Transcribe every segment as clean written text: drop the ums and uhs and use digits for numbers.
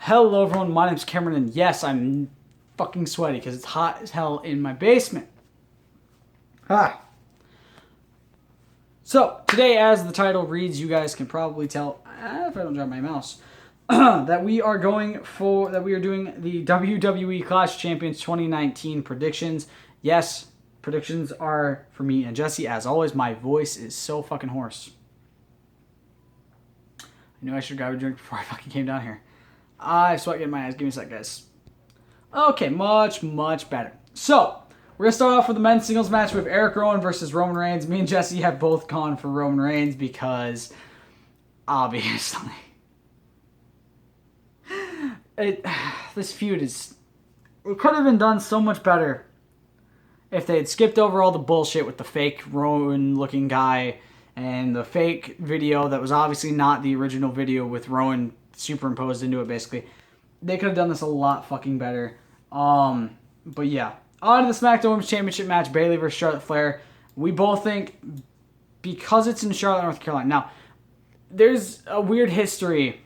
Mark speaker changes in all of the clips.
Speaker 1: Hello everyone, my name's Cameron, and yes, I'm fucking sweaty because it's hot as hell in my basement. So, today, as the title reads, you guys can probably tell, if I don't drop my mouse, that we are doing the WWE Clash of Champions 2019 predictions. Yes, predictions are for me and Jesse. As always, my voice is so fucking hoarse. I knew I should grab a drink before I fucking came down here. I sweat getting my eyes. Give me a sec, guys. Okay, much better. So, we're going to start off with the men's singles match with Eric Rowan versus Roman Reigns. Me and Jesse have both gone for Roman Reigns because, obviously, this feud it could have been done so much better if they had skipped over all the bullshit with the fake Rowan-looking guy and the fake video that was obviously not the original video with Rowan superimposed into it, basically. They could have done this a lot fucking better. But yeah. On to the SmackDown Women's Championship match, Bayley versus Charlotte Flair. We both think, because it's in Charlotte, North Carolina. Now, there's a weird history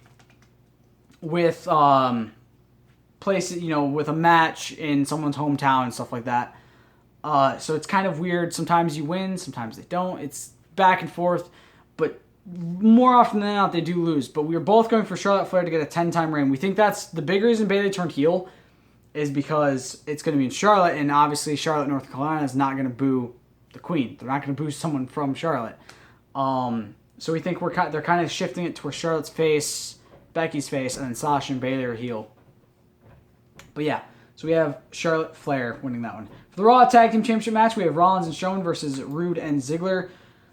Speaker 1: with places, with a match in someone's hometown and stuff like that. So it's kind of weird. Sometimes you win, sometimes they don't. It's back and forth. But more often than not, they do lose. But we are both going for Charlotte Flair to get a 10-time reign. We think that's the big reason Bayley turned heel is because it's going to be in Charlotte, and obviously Charlotte, North Carolina is not going to boo the Queen. They're not going to boo someone from Charlotte. So we think they're kind of shifting it to where Charlotte's face, Becky's face, and then Sasha and Bayley are heel. But yeah, so we have Charlotte Flair winning that one. For the Raw Tag Team Championship match, we have Rollins and Strowman versus Rude and Ziggler.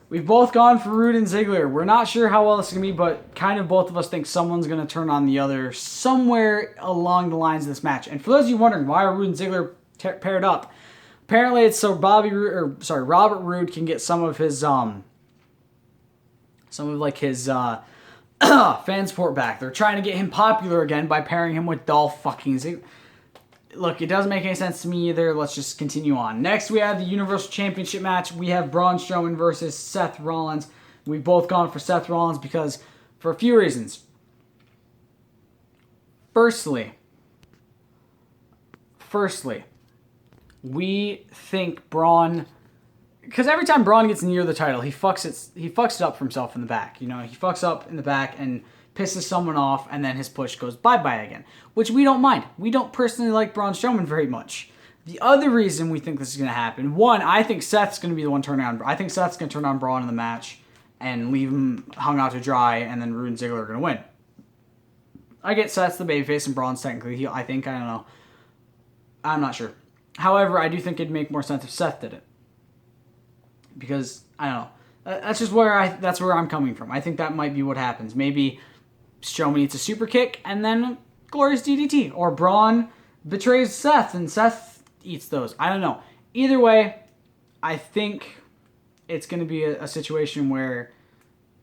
Speaker 1: We've both gone for Rude and Ziggler. We're not sure how well this is going to be, but kind of both of us think someone's going to turn on the other somewhere along the lines of this match. And for those of you wondering why are Rude and Ziggler paired up, apparently it's so Robert Roode can get some of his fan support back. They're trying to get him popular again by pairing him with Dolph fucking Ziggler. Look, it doesn't make any sense to me either. Let's just continue on. Next, we have the Universal Championship match. We have Braun Strowman versus Seth Rollins. We've both gone for Seth Rollins because, for a few reasons. Firstly, we think Braun, because every time Braun gets near the title, he fucks it up for himself in the back. He fucks up in the back and pisses someone off, and then his push goes bye-bye again, which we don't mind. We don't personally like Braun Strowman very much. The other reason we think this is going to happen, one, I think Seth's going to be the one turning on. I think Seth's going to turn on Braun in the match and leave him hung out to dry, and then Rude and Ziggler are going to win. I get Seth's the babyface and Braun's technically heel. I don't know. I'm not sure. However, I do think it'd make more sense if Seth did it. Because, I don't know. That's where I'm coming from. I think that might be what happens. Maybe Strowman eats a super kick, and then glorious DDT. Or Braun betrays Seth, and Seth eats those. I don't know. Either way, I think it's going to be a situation where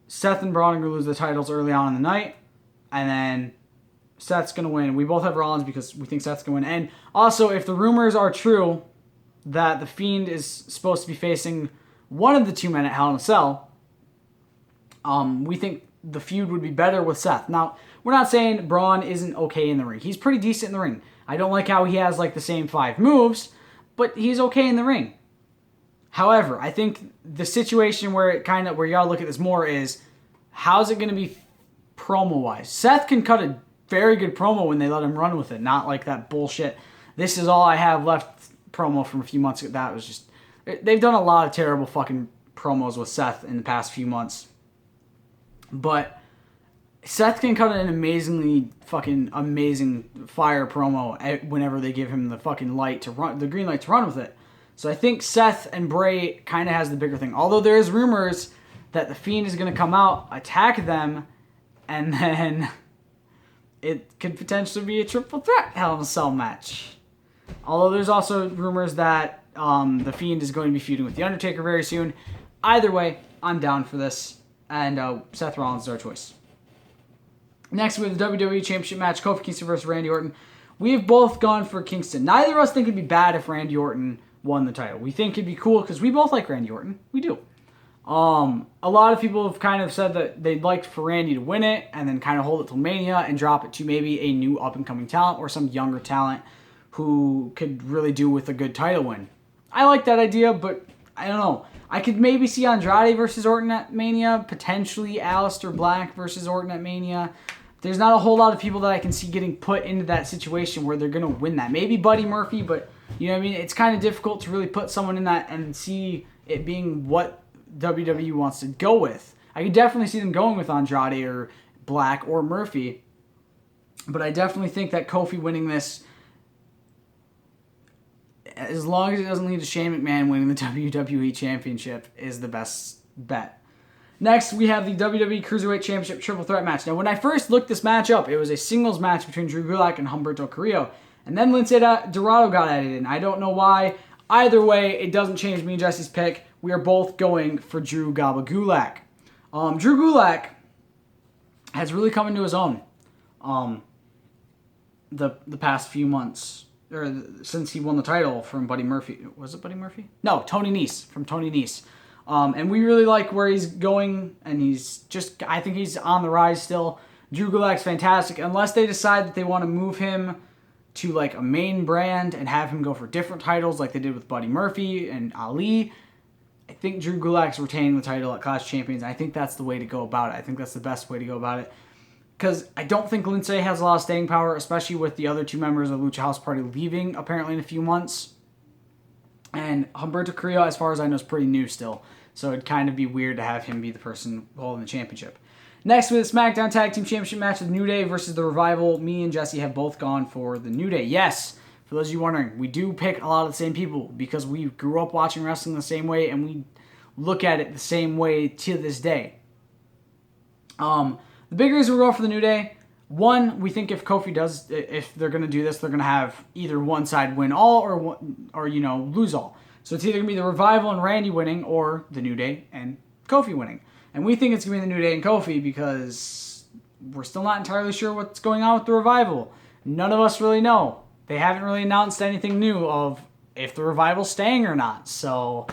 Speaker 1: Seth and Braun are going to lose the titles early on in the night, and then Seth's going to win. We both have Rollins because we think Seth's going to win. And also, if the rumors are true that The Fiend is supposed to be facing one of the two men at Hell in a Cell, we think the feud would be better with Seth. Now, we're not saying Braun isn't okay in the ring. He's pretty decent in the ring. I don't like how he has the same 5 moves, but he's okay in the ring. However, I think the situation where you gotta look at this more is how's it going to be promo-wise. Seth can cut a very good promo when they let him run with it, not like that bullshit. This is all I have left promo from a few months ago. That was just, they've done a lot of terrible fucking promos with Seth in the past few months. But Seth can cut an amazing fire promo whenever they give him the fucking the green light to run with it. So I think Seth and Bray kind of has the bigger thing. Although there's rumors that The Fiend is going to come out, attack them, and then it could potentially be a triple threat Hell in a Cell match. Although there's also rumors that The Fiend is going to be feuding with The Undertaker very soon. Either way, I'm down for this. And Seth Rollins is our choice. Next, we have the WWE Championship match, Kofi Kingston versus Randy Orton. We have both gone for Kingston. Neither of us think it'd be bad if Randy Orton won the title. We think it'd be cool because we both like Randy Orton. We do. A lot of people have kind of said that they'd like for Randy to win it and then kind of hold it till Mania and drop it to maybe a new up-and-coming talent or some younger talent who could really do with a good title win. I like that idea, but I don't know. I could maybe see Andrade versus Orton at Mania, potentially Aleister Black versus Orton at Mania. There's not a whole lot of people that I can see getting put into that situation where they're going to win that. Maybe Buddy Murphy, but you know what I mean? It's kind of difficult to really put someone in that and see it being what WWE wants to go with. I could definitely see them going with Andrade or Black or Murphy, but I definitely think that Kofi winning this, as long as it doesn't lead to Shane McMahon winning the WWE Championship, is the best bet. Next, we have the WWE Cruiserweight Championship Triple Threat match. Now, when I first looked this match up, it was a singles match between Drew Gulak and Humberto Carrillo, and then Lince Dorado got added in. I don't know why. Either way, it doesn't change me and Jesse's pick. We are both going for Drew Gulak. Drew Gulak has really come into his own the past few months, or since he won the title from Buddy Murphy. Was it Buddy Murphy? No, Tony Nese, from Tony Nese. And we really like where he's going, and I think he's on the rise still. Drew Gulak's fantastic, unless they decide that they want to move him to like a main brand and have him go for different titles like they did with Buddy Murphy and Ali. I think Drew Gulak's retaining the title at Clash Champions. I think that's the way to go about it. I think that's the best way to go about it. Because I don't think Lince has a lot of staying power, especially with the other two members of Lucha House Party leaving apparently in a few months. And Humberto Carrillo, as far as I know, is pretty new still. So it'd kind of be weird to have him be the person holding the championship. Next, with the SmackDown Tag Team Championship match with New Day versus The Revival. Me and Jesse have both gone for the New Day. Yes, for those of you wondering, we do pick a lot of the same people because we grew up watching wrestling the same way and we look at it the same way to this day. The big reason we're going for the New Day, one, we think if they're going to do this, they're going to have either one side win all or lose all. So it's either going to be the Revival and Randy winning or the New Day and Kofi winning. And we think it's going to be the New Day and Kofi because we're still not entirely sure what's going on with the Revival. None of us really know. They haven't really announced anything new of if the Revival's staying or not. So,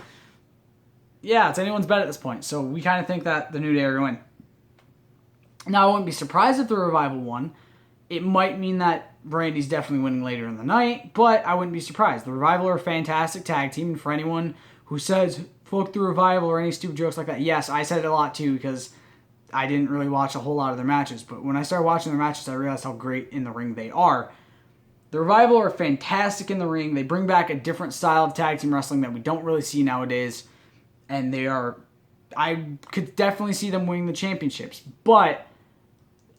Speaker 1: yeah, it's anyone's bet at this point. So we kind of think that the New Day are going to win. Now, I wouldn't be surprised if the Revival won. It might mean that Randy's definitely winning later in the night, but I wouldn't be surprised. The Revival are a fantastic tag team, and for anyone who says, fuck the Revival or any stupid jokes like that, yes, I said it a lot too because I didn't really watch a whole lot of their matches, but when I started watching their matches, I realized how great in the ring they are. The Revival are fantastic in the ring. They bring back a different style of tag team wrestling that we don't really see nowadays, and I could definitely see them winning the championships, but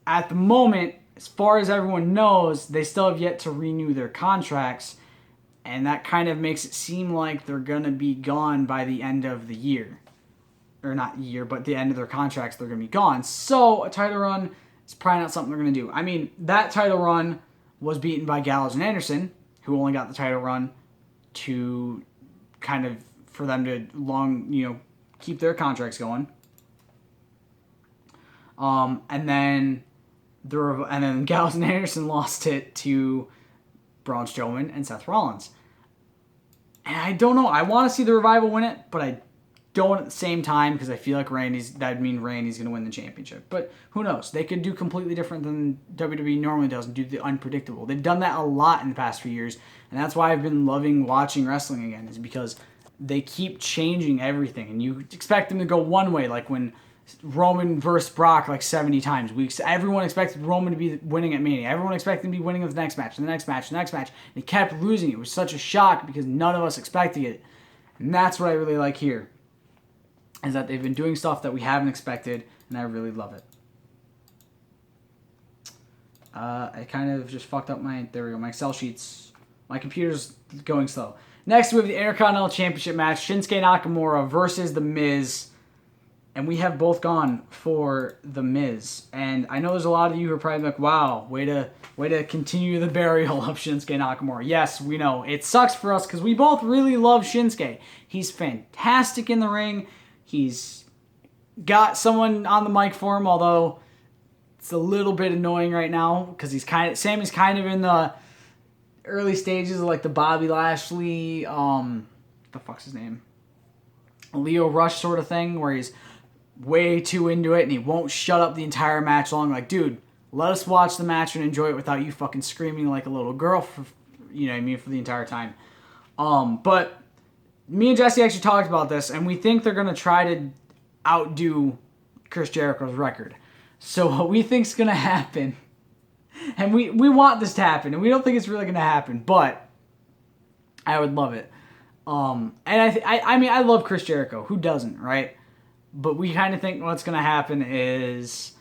Speaker 1: at the moment, as far as everyone knows, they still have yet to renew their contracts, and that kind of makes it seem like they're going to be gone by the end of the year. Or not year, but the end of their contracts, they're going to be gone. So a title run is probably not something they're going to do. I mean, that title run was beaten by Gallows and Anderson, who only got the title run to kind of, for them to keep their contracts going. And then Gallows and Anderson lost it to Braun Strowman and Seth Rollins. And I don't know. I want to see the Revival win it, but I don't at the same time because I feel like that'd mean Randy's going to win the championship. But who knows? They could do completely different than WWE normally does and do the unpredictable. They've done that a lot in the past few years, and that's why I've been loving watching wrestling again, is because they keep changing everything. And you expect them to go one way, like when Roman versus Brock like 70 times. Everyone expected Roman to be winning at Mania. Everyone expected him to be winning at the next match, and the next match, and the next match. And he kept losing. It was such a shock because none of us expected it. And that's what I really like here, is that they've been doing stuff that we haven't expected, and I really love it. I kind of just fucked up my Excel sheets. My computer's going slow. Next, we have the Intercontinental Championship match, Shinsuke Nakamura versus The Miz. And we have both gone for The Miz. And I know there's a lot of you who are probably like, wow, way to continue the burial of Shinsuke Nakamura. Yes, we know. It sucks for us because we both really love Shinsuke. He's fantastic in the ring. He's got someone on the mic for him, although it's a little bit annoying right now because Sammy's kind of in the early stages of like the Bobby Lashley, the fuck's his name? Leo Rush sort of thing where he's way too into it and he won't shut up the entire match long. Like, dude, let us watch the match and enjoy it without you fucking screaming like a little girl for, you know what I mean, for the entire time. But me and Jesse actually talked about this, and we think they're going to try to outdo Chris Jericho's record. So what we think is going to happen, and we want this to happen, and we don't think it's really going to happen, but I would love it. And I mean, I love Chris Jericho. Who doesn't, right? But we kind of think what's going to happen is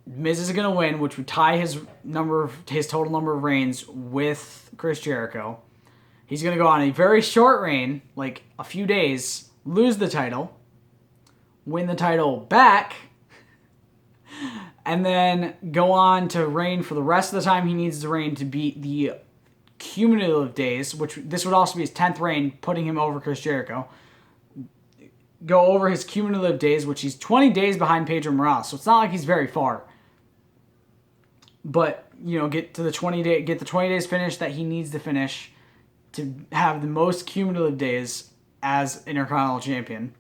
Speaker 1: Miz is going to win, which would tie his total number of reigns with Chris Jericho. He's going to go on a very short reign, like a few days, lose the title, win the title back, and then go on to reign for the rest of the time he needs to reign to beat the cumulative days, which this would also be his 10th reign, putting him over Chris Jericho. Go over his cumulative days, which he's 20 days behind Pedro Morales, so it's not like he's very far. But, you know, get the 20 days finished that he needs to finish to have the most cumulative days as Intercontinental Champion.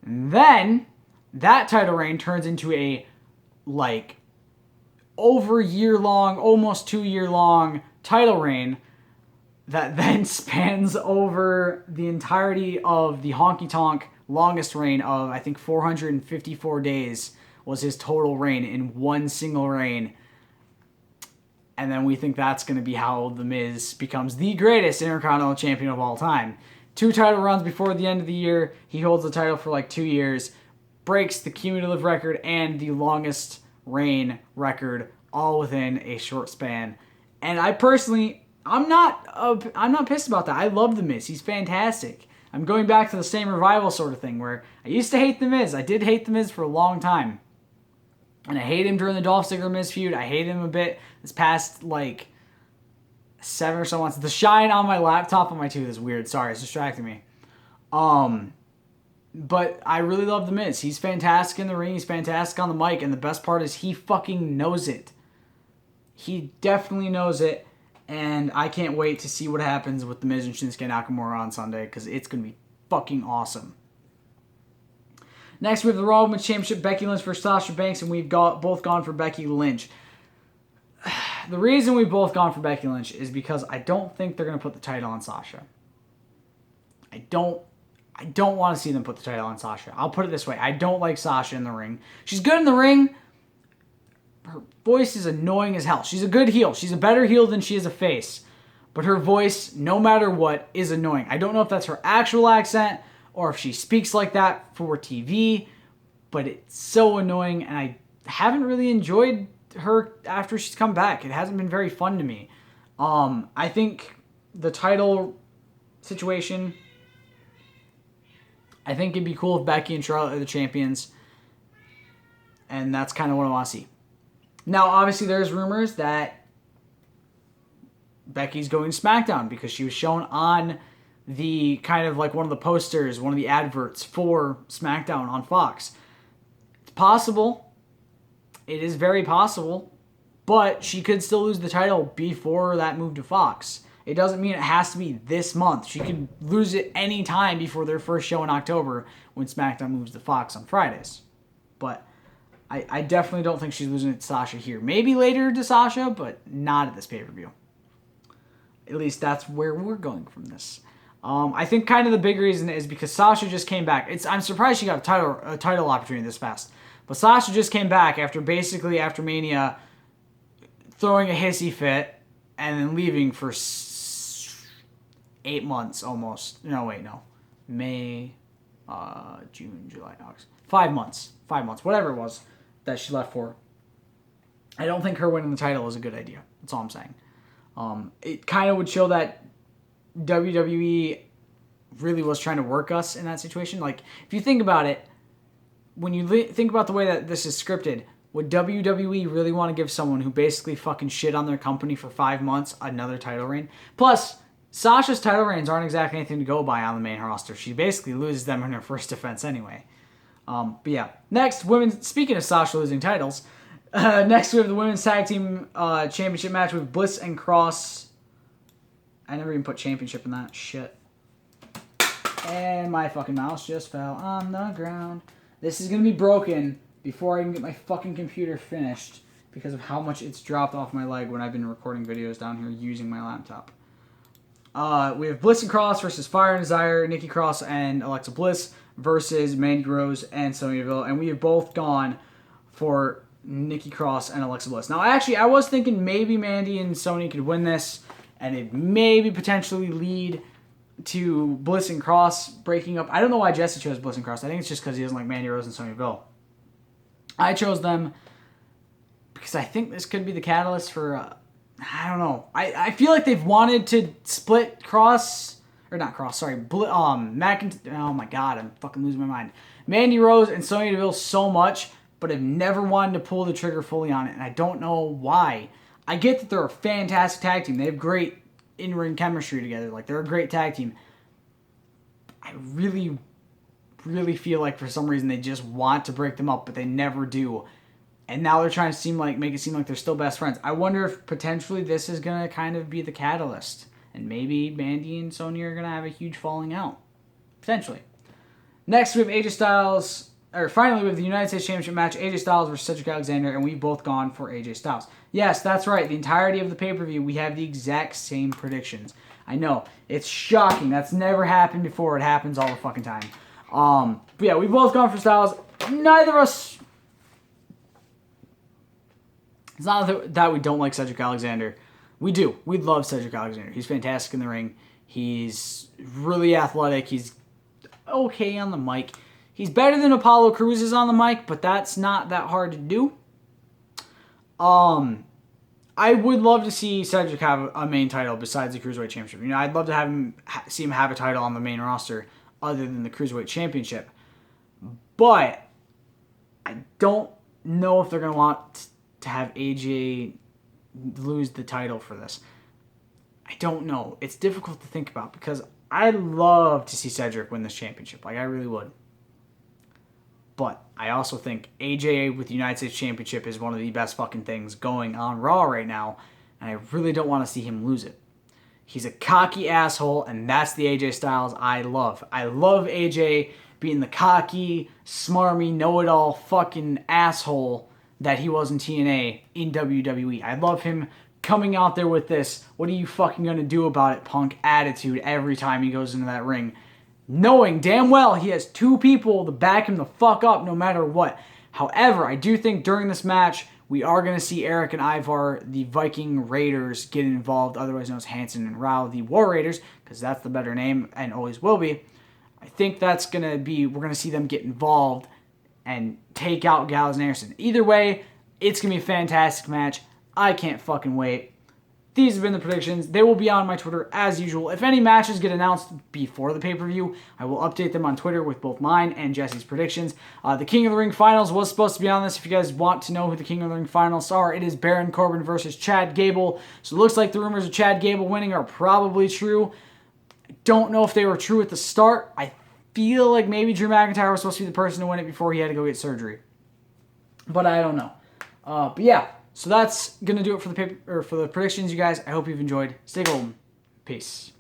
Speaker 1: And then that title reign turns into a over year-long, almost 2-year-long title reign that then spans over the entirety of the Honky Tonk longest reign of, I think, 454 days was his total reign in one single reign. And then we think that's going to be how The Miz becomes the greatest Intercontinental Champion of all time. 2 title runs before the end of the year. He holds the title for 2 years, breaks the cumulative record and the longest reign record all within a short span. And I personally, I'm not pissed about that. I love The Miz. He's fantastic. I'm going back to the same revival sort of thing where I used to hate The Miz. I did hate The Miz for a long time. And I hate him during the Dolph Ziggler Miz feud. I hate him a bit this past 7 or so months. The shine on my laptop on my tooth is weird. Sorry, it's distracting me. But I really love The Miz. He's fantastic in the ring. He's fantastic on the mic. And the best part is he fucking knows it. He definitely knows it. And I can't wait to see what happens with The Miz and Shinsuke Nakamura on Sunday because it's going to be fucking awesome. Next, we have the Raw Women's Championship, Becky Lynch versus Sasha Banks, and we've both gone for Becky Lynch. The reason we've both gone for Becky Lynch is because I don't think they're going to put the title on Sasha. I don't want to see them put the title on Sasha. I'll put it this way. I don't like Sasha in the ring. She's good in the ring. Her voice is annoying as hell. She's a good heel. She's a better heel than she is a face. But her voice, no matter what, is annoying. I don't know if that's her actual accent or if she speaks like that for TV, but it's so annoying, and I haven't really enjoyed her after she's come back. It hasn't been very fun to me. I think the title situation, I think it'd be cool if Becky and Charlotte are the champions, and that's kind of what I want to see. Now, obviously, there's rumors that Becky's going to SmackDown because she was shown on the kind of one of the posters, one of the adverts for SmackDown on Fox. It's possible. It is very possible. But she could still lose the title before that move to Fox. It doesn't mean it has to be this month. She could lose it any time before their first show in October when SmackDown moves to Fox on Fridays. But I definitely don't think she's losing it to Sasha here. Maybe later to Sasha, but not at this pay-per-view. At least that's where we're going from this. I think kind of the big reason is because Sasha just came back. I'm surprised she got a title opportunity this fast. But Sasha just came back after Mania throwing a hissy fit and then leaving for 8 months almost. No. May, June, July, August. 5 months. 5 months. Whatever it was that she left for. I don't think her winning the title is a good idea. That's all I'm saying. It kind of would show that WWE really was trying to work us in that situation. If you think about it, when you think about the way that this is scripted, would WWE really want to give someone who basically fucking shit on their company for 5 months another title reign? Plus, Sasha's title reigns aren't exactly anything to go by on the main roster. She basically loses them in her first defense anyway. But yeah. Next, speaking of Sasha losing titles, next we have the Women's Tag Team Championship match with Bliss and Cross. I never even put championship in that shit. And my fucking mouse just fell on the ground. This is going to be broken before I can get my fucking computer finished because of how much it's dropped off my leg when I've been recording videos down here using my laptop. We have Bliss and Cross versus Fire and Desire, Nikki Cross and Alexa Bliss versus Mandy Rose and Sonya Deville. And we have both gone for Nikki Cross and Alexa Bliss. Now, actually, I was thinking maybe Mandy and Sonya could win this, and it maybe potentially lead to Bliss and Cross breaking up. I don't know why Jesse chose Bliss and Cross. I think it's just because he doesn't like Mandy Rose and Sonya Deville. I chose them because I think this could be the catalyst for, I don't know. I feel like they've wanted to split Cross, or not Cross, sorry, McIntyre. Oh my God, I'm fucking losing my mind. Mandy Rose and Sonya Deville so much, but have never wanted to pull the trigger fully on it, and I don't know why. I get that they're a fantastic tag team. They have great in-ring chemistry together. Like, they're a great tag team. I really, really feel like for some reason they just want to break them up, but they never do. And now they're trying to make it seem like they're still best friends. I wonder if potentially this is going to kind of be the catalyst. And maybe Mandy and Sonya are going to have a huge falling out. Potentially. Next, we have AJ Styles. Or finally, we have the United States Championship match. AJ Styles versus Cedric Alexander. And we've both gone for AJ Styles. Yes, that's right. The entirety of the pay-per-view, we have the exact same predictions. I know. It's shocking. That's never happened before. It happens all the fucking time. But yeah, we've both gone for Styles. Neither of us... It's not that we don't like Cedric Alexander. We do. We love Cedric Alexander. He's fantastic in the ring. He's really athletic. He's okay on the mic. He's better than Apollo Crews is on the mic, but that's not that hard to do. I would love to see Cedric have a main title besides the Cruiserweight Championship. You know, I'd love to see him have a title on the main roster other than the Cruiserweight Championship. But I don't know if they're going to want to have AJ lose the title for this. I don't know. It's difficult to think about because I'd love to see Cedric win this championship. Like, I really would. But I also think AJ with the United States Championship is one of the best fucking things going on Raw right now, and I really don't want to see him lose it. He's a cocky asshole, and that's the AJ Styles I love. I love AJ being the cocky, smarmy, know-it-all fucking asshole that he was in TNA in WWE. I love him coming out there with this, what are you fucking gonna do about it, punk attitude every time he goes into that ring. Knowing damn well he has two people to back him the fuck up no matter what. However, I do think during this match, we are going to see Eric and Ivar, the Viking Raiders, get involved, otherwise known as Hanson and Rao, the War Raiders, because that's the better name and always will be. I think that's going to be, we're going to see them get involved and take out Gallows and Anderson. Either way, it's going to be a fantastic match. I can't fucking wait. These have been the predictions. They will be on my Twitter as usual. If any matches get announced before the pay-per-view, I will update them on Twitter with both mine and Jesse's predictions. The King of the Ring finals was supposed to be on this. If you guys want to know who the King of the Ring finals are, it is Baron Corbin versus Chad Gable. So it looks like the rumors of Chad Gable winning are probably true. I don't know if they were true at the start. I feel like maybe Drew McIntyre was supposed to be the person to win it before he had to go get surgery. But I don't know. But yeah. So that's going to do it for the predictions, you guys. I hope you've enjoyed. Stay golden. Peace.